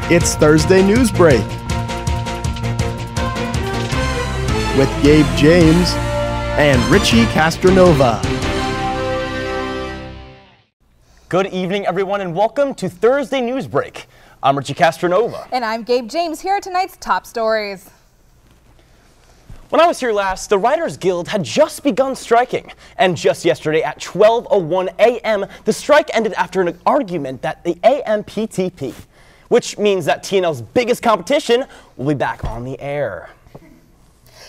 It's Thursday Newsbreak with Gabe James and Richie Castronova. Good evening, everyone, and welcome to Thursday Newsbreak. I'm Richie Castronova. And I'm Gabe James. Here are tonight's top stories. When I was here last, the Writers Guild had just begun striking. And just yesterday at 12:01 a.m., the strike ended after an argument at the AMPTP, which means that TNL's biggest competition will be back on the air.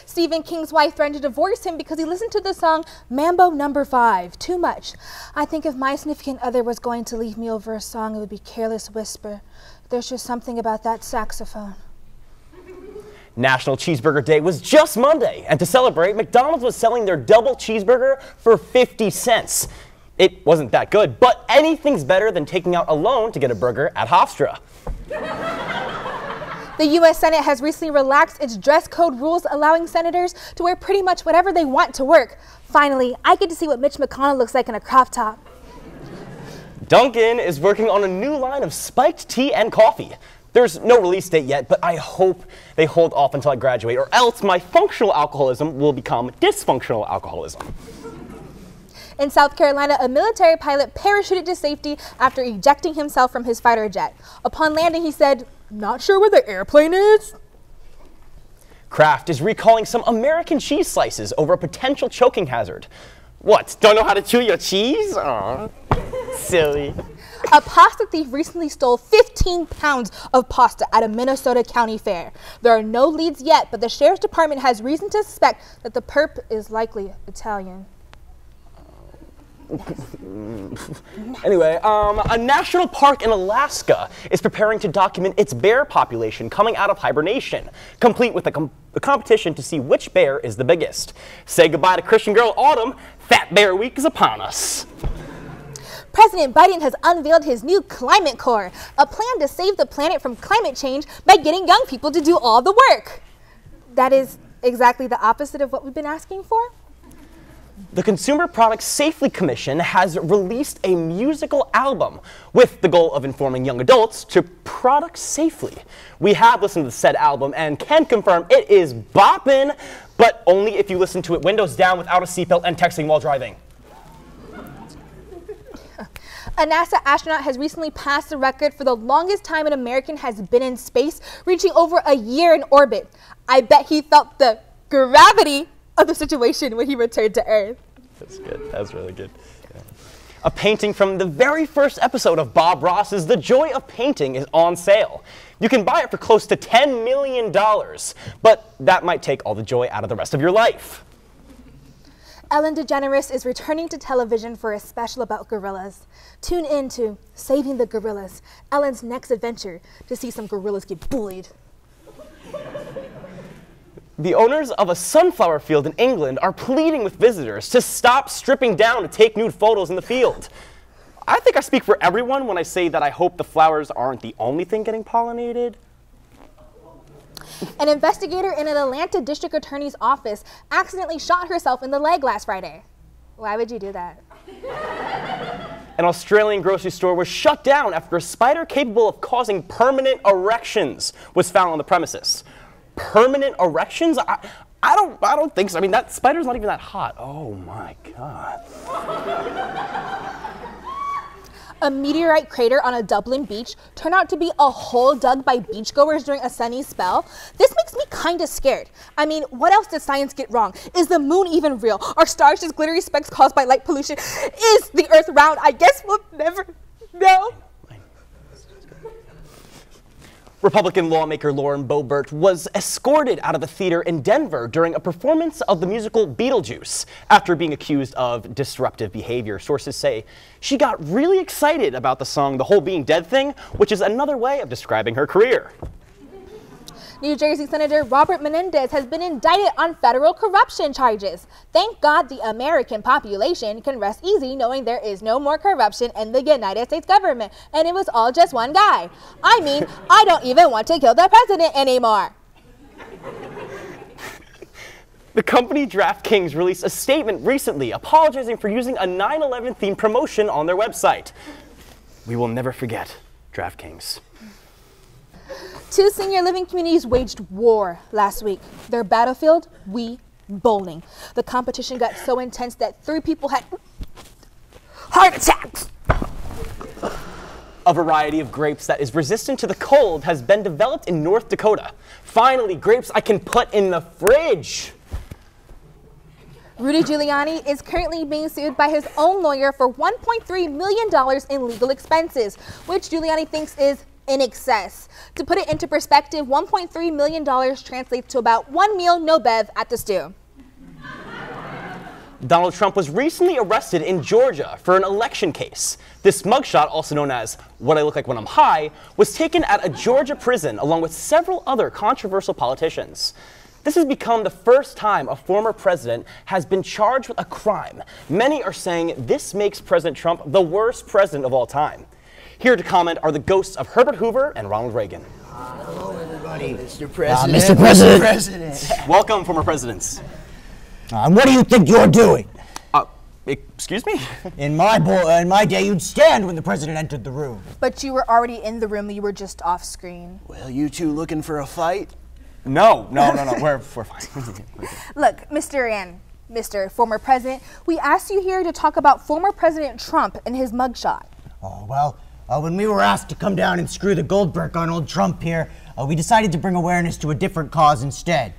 Stephen King's wife threatened to divorce him because he listened to the song Mambo No. 5 too much. I think if my significant other was going to leave me over a song, it would be Careless Whisper. There's just something about that saxophone. National Cheeseburger Day was just Monday, and to celebrate, McDonald's was selling their double cheeseburger for 50 cents. It wasn't that good, but anything's better than taking out a loan to get a burger at Hofstra. The U.S. Senate has recently relaxed its dress code rules, allowing senators to wear pretty much whatever they want to work. Finally, I get to see what Mitch McConnell looks like in a crop top. Dunkin' is working on a new line of spiked tea and coffee. There's no release date yet, but I hope they hold off until I graduate, or else my functional alcoholism will become dysfunctional alcoholism. In South Carolina, a military pilot parachuted to safety after ejecting himself from his fighter jet. Upon landing, he said, "Not sure where the airplane is." Kraft is recalling some American cheese slices over a potential choking hazard. What, don't know how to chew your cheese? Aw, silly. A pasta thief recently stole 15 pounds of pasta at a Minnesota county fair. There are no leads yet, but the sheriff's department has reason to suspect that the perp is likely Italian. Anyway, a national park in Alaska is preparing to document its bear population coming out of hibernation, complete with a competition to see which bear is the biggest. Say goodbye to Christian Girl Autumn. Fat Bear Week is upon us. President Biden has unveiled his new Climate Corps, a plan to save the planet from climate change by getting young people to do all the work. That is exactly the opposite of what we've been asking for. The Consumer Product Safety Commission has released a musical album with the goal of informing young adults to product safely. We have listened to said album and can confirm it is boppin', but only if you listen to it windows down without a seatbelt and texting while driving. A NASA astronaut has recently passed the record for the longest time an American has been in space, reaching over a year in orbit. I bet he felt the gravity of the situation when he returned to Earth. That's good. That's really good. Yeah. A painting from the very first episode of Bob Ross's The Joy of Painting is on sale. You can buy it for close to $10 million, but that might take all the joy out of the rest of your life. Ellen DeGeneres is returning to television for a special about gorillas. Tune in to Saving the Gorillas, Ellen's next adventure, to see some gorillas get bullied. The owners of a sunflower field in England are pleading with visitors to stop stripping down to take nude photos in the field. I think I speak for everyone when I say that I hope the flowers aren't the only thing getting pollinated. An investigator in an Atlanta district attorney's office accidentally shot herself in the leg last Friday. Why would you do that? An Australian grocery store was shut down after a spider capable of causing permanent erections was found on the premises. Permanent erections? I don't think so. I mean, that spider's not even that hot. Oh my God. A meteorite crater on a Dublin beach turned out to be a hole dug by beachgoers during a sunny spell. This makes me kind of scared. I mean, what else did science get wrong? Is the moon even real? Are stars just glittery specks caused by light pollution? Is the earth round? I guess we'll never know. Republican lawmaker Lauren Boebert was escorted out of a theater in Denver during a performance of the musical Beetlejuice after being accused of disruptive behavior. Sources say she got really excited about the song The Whole Being Dead Thing, which is another way of describing her career. New Jersey Senator Robert Menendez has been indicted on federal corruption charges. Thank God the American population can rest easy knowing there is no more corruption in the United States government, and it was all just one guy. I mean, I don't even want to kill the president anymore. The company DraftKings released a statement recently apologizing for using a 9/11 themed promotion on their website. We will never forget DraftKings. Two senior living communities waged war last week. Their battlefield, bowling. The competition got so intense that 3 people had heart attacks. A variety of grapes that is resistant to the cold has been developed in North Dakota. Finally, grapes I can put in the fridge. Rudy Giuliani is currently being sued by his own lawyer for $1.3 million in legal expenses, which Giuliani thinks is in excess. To put it into perspective, $1.3 million translates to about 1 meal, no bev, at the stew. Donald Trump was recently arrested in Georgia for an election case. This mugshot, also known as What I Look Like When I'm High, was taken at a Georgia prison along with several other controversial politicians. This has become the first time a former president has been charged with a crime. Many are saying this makes President Trump the worst president of all time. Here to comment are the ghosts of Herbert Hoover and Ronald Reagan. Hello, everybody. Mr. President. Mr. President. Welcome, former presidents. What do you think you're doing? Excuse me? In my day, you'd stand when the president entered the room. But you were already in the room, you were just off screen. Well, you two looking for a fight? No, we're fine. Look, Mr. Former President, we asked you here to talk about former President Trump and his mugshot. Oh, well, when we were asked to come down and screw the Goldberg on old Trump here, we decided to bring awareness to a different cause instead.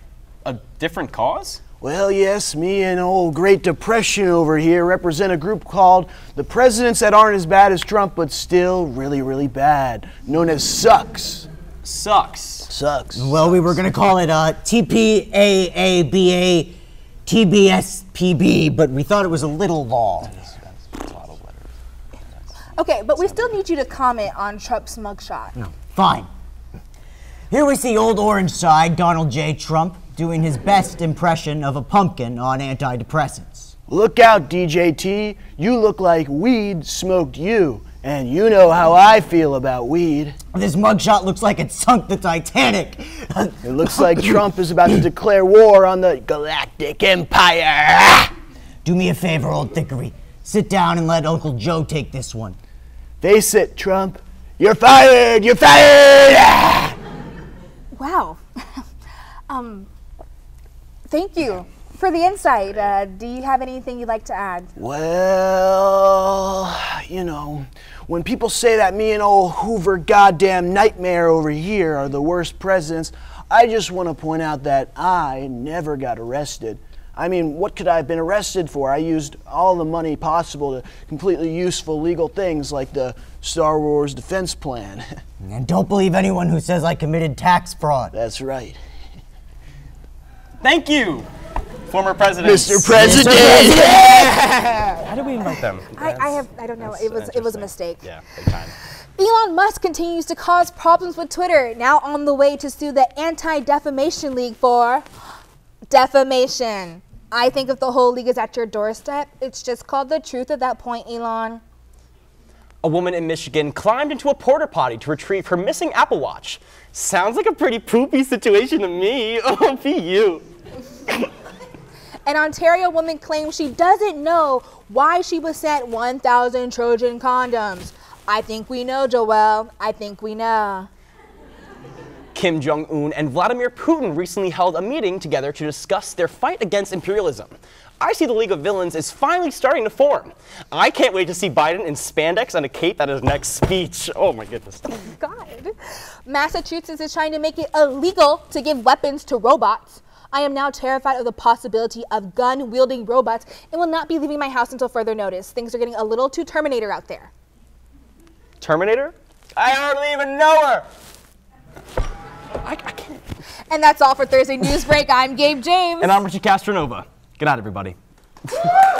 A different cause? Well, yes, me and old Great Depression over here represent a group called the Presidents That Aren't As Bad As Trump, but Still Really, Really Bad, known as Sucks. Sucks. Well, we were going to call it TPAABA TBSPB, but we thought it was a little long. Okay, but we still need you to comment on Trump's mugshot. No, fine. Here we see old orange side Donald J. Trump doing his best impression of a pumpkin on antidepressants. Look out, DJT. You look like weed smoked you. And you know how I feel about weed. This mugshot looks like it sunk the Titanic. It looks like Trump is about to declare war on the Galactic Empire. Do me a favor, old thickery. Sit down and let Uncle Joe take this one. Face it, Trump. You're fired! You're fired! Wow. Thank you for the insight. Do you have anything you'd like to add? Well, you know, when people say that me and old Hoover goddamn nightmare over here are the worst presidents, I just want to point out that I never got arrested. I mean, what could I have been arrested for? I used all the money possible to completely useful legal things like the Star Wars defense plan. And don't believe anyone who says I committed tax fraud. That's right. Thank you, former president. Mr. President! How did we invite them? I don't know. It was a mistake. Yeah, big time. Elon Musk continues to cause problems with Twitter, now on the way to sue the Anti-Defamation League for defamation. I think if the whole league is at your doorstep, it's just called the truth at that point, Elon. A woman in Michigan climbed into a porta potty to retrieve her missing Apple Watch. Sounds like a pretty poopy situation to me. Oh, be you. An Ontario woman claims she doesn't know why she was sent 1,000 Trojan condoms. I think we know, Joelle. I think we know. Kim Jong-un and Vladimir Putin recently held a meeting together to discuss their fight against imperialism. I see the League of Villains is finally starting to form. I can't wait to see Biden in spandex and a cape at his next speech. Oh my goodness. God. Massachusetts is trying to make it illegal to give weapons to robots. I am now terrified of the possibility of gun-wielding robots and will not be leaving my house until further notice. Things are getting a little too Terminator out there. Terminator? I hardly even know her. I can't. And that's all for Thursday Newsbreak. I'm Gabe James. And I'm Richie Castronova. Good night, everybody.